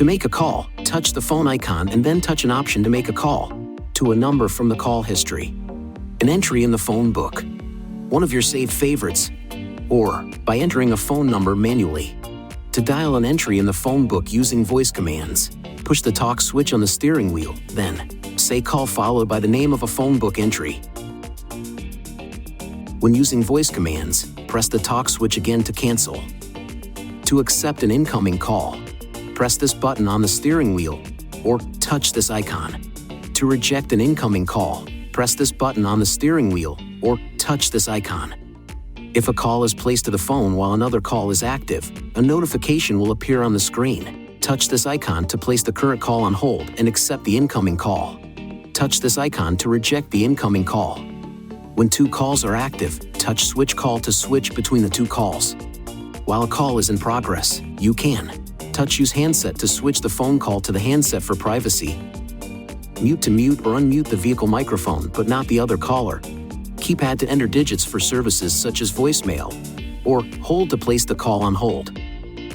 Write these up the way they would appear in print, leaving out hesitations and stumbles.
To make a call, touch the phone icon and then touch an option to make a call to a number from the call history. An entry in the phone book, one of your saved favorites, or by entering a phone number manually. To dial an entry in the phone book using voice commands, push the talk switch on the steering wheel, then say call followed by the name of a phone book entry. When using voice commands, press the talk switch again to cancel. To accept an incoming call, press this button on the steering wheel or touch this icon. To reject an incoming call, press this button on the steering wheel or touch this icon. If a call is placed to the phone while another call is active, a notification will appear on the screen. Touch this icon to place the current call on hold and accept the incoming call. Touch this icon to reject the incoming call. When two calls are active, touch switch call to switch between the two calls. While a call is in progress, you can touch use handset to switch the phone call to the handset for privacy. Mute to mute or unmute the vehicle microphone but not the other caller. Keypad to enter digits for services such as voicemail, or hold to place the call on hold.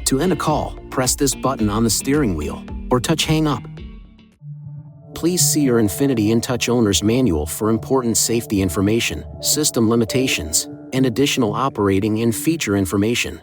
To end a call, press this button on the steering wheel, or touch hang up. Please see your INFINITI InTouch Owner's Manual for important safety information, system limitations, and additional operating and feature information.